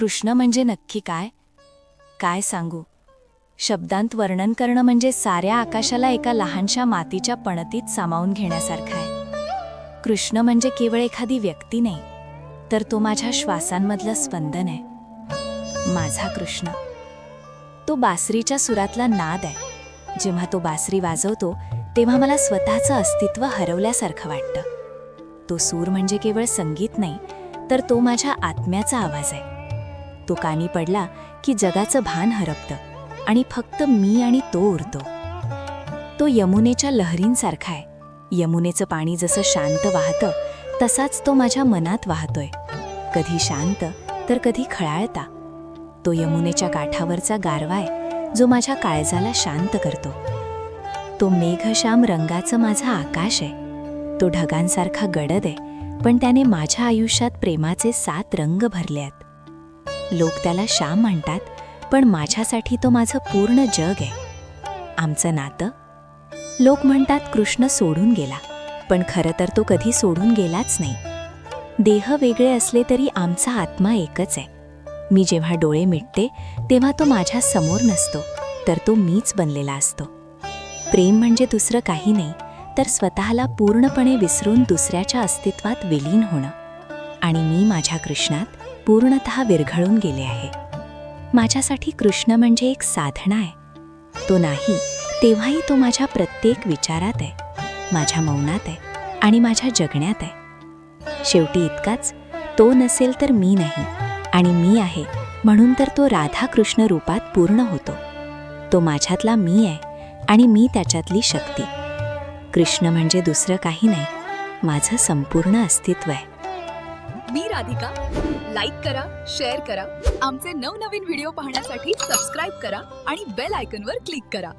कृष्ण म्हणजे नक्की काय? काय सांगू? शब्दांत वर्णन करणं म्हणजे साऱ्या आकाशाला एका लहानशा मातीच्या पणतीत सामावून घेण्यासारखं आहे. कृष्ण म्हणजे केवळ एखादी व्यक्ती नाही, तर तो माझ्या श्वासांमधलं स्पंदन आहे. माझा कृष्ण. तो बासरीच्या सुरातला नाद आहे. जेव्हा तो बासरी वाजवतो तेव्हा मला स्वतःचं अस्तित्व हरवल्यासारखं वाटतं. तो सूर म्हणजे केवळ संगीत नाही, तर तो माझ्या आत्म्याचा आवाज आहे. तो कानी पडला की जगाचं भान हरपतं आणि फक्त मी आणि तो उरतो. तो यमुनेच्या लहरींसारखा आहे. यमुनेचं पाणी जसं शांत वाहतं तसाच तो माझ्या मनात वाहतोय, कधी शांत तर कधी खळाळता. तो यमुनेच्या काठावरचा गारवा आहे जो माझ्या काळजाला शांत करतो. तो मेघश्याम रंगाचं माझं आकाश आहे. तो ढगांसारखा गडद आहे, पण त्याने माझ्या आयुष्यात प्रेमाचे 7 रंग भरले आहेत. लोक त्याला श्याम म्हणतात, पण माझ्यासाठी तो माझं पूर्ण जग आहे. आमचं नातं? लोक म्हणतात कृष्ण सोडून गेला, पण खरं तर तो कधी सोडून गेलाच नाही. देह वेगळे असले तरी आमचा आत्मा एकच आहे. मी जेव्हा डोळे मिटते तेव्हा तो माझ्या समोर नसतो, तर तो मीच बनलेला असतो. प्रेम म्हणजे दुसरं काही नाही, तर स्वतःला पूर्णपणे विसरून दुसऱ्याच्या अस्तित्वात विलीन होणं. आणि मी माझ्या कृष्णात पूर्णतः विरघळून गेले आहे. माझ्यासाठी कृष्ण म्हणजे एक साधना आहे. तो नाही तेव्हाही तो माझ्या प्रत्येक विचारात आहे, माझ्या मौनात आहे आणि माझ्या जगण्यात आहे. शेवटी इतकाच, तो नसेल तर मी नाही, आणि मी आहे म्हणून तर तो राधाकृष्ण रूपात पूर्ण होतो. तो माझ्यातला मी आहे आणि मी त्याच्यातली शक्ती. कृष्ण म्हणजे दुसरं काही नाही, माझं संपूर्ण अस्तित्व आहे. मी राधिका. लाईक करा, शेअर करा. आमचे नवनवीन व्हिडिओ पाहण्यासाठी सबस्क्राईब करा आणि बेल आयकॉनवर क्लिक करा.